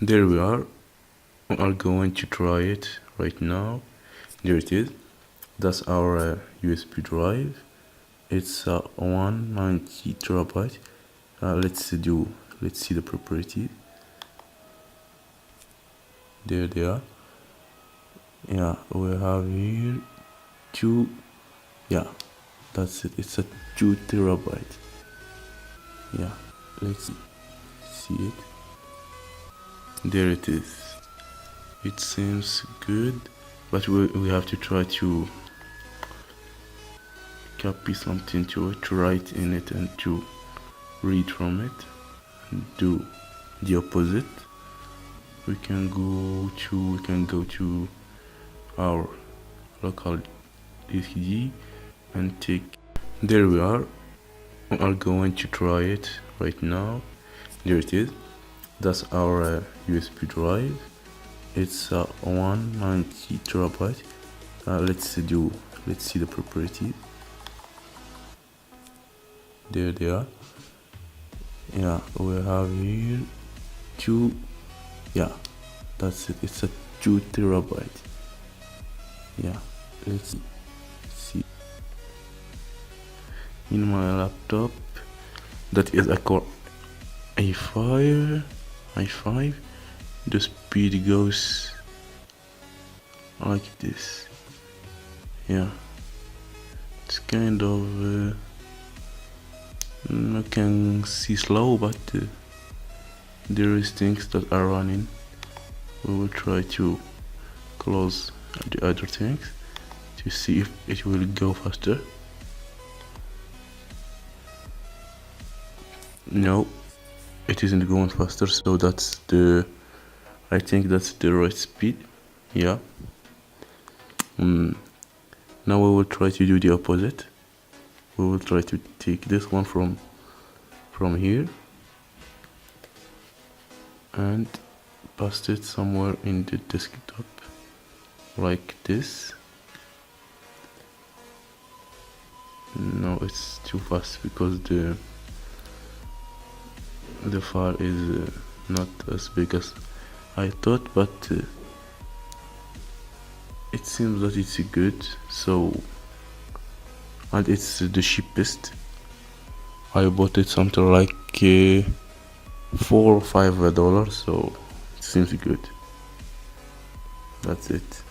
There we are. We are going to try it right now. There it is. That's our USB drive. It's 190 terabyte. Let's see the properties. There they are. Yeah, we have here two. Yeah, that's it. It's a 2 terabyte. Yeah, let's see it. There it is. It seems good, but we have to try to copy something to it, to write in it, and to read from it, and do the opposite. We can go to our local DSD and take. There we are. We are going to try it right now. There it is. That's our USB drive. It's 190 terabyte. Let's see the properties. There they are. Yeah, we have here two. Yeah, that's it. It's a 2 terabyte. Yeah, let's see. In my laptop, that is a Core i5. The speed goes like this. Yeah, it's kind of I can see slow, but there is things that are running. We will try to close the other things to see if it will go faster. No, it isn't going faster, so I think that's the right speed. Yeah. Now we will try to do the opposite. We will try to take this one from here and paste it somewhere in the desktop like this. No, it's too fast because the file is not as big as I thought, but it seems that it's good. So, and it's the cheapest. I bought it something like $4 or $5, so it seems good. That's it.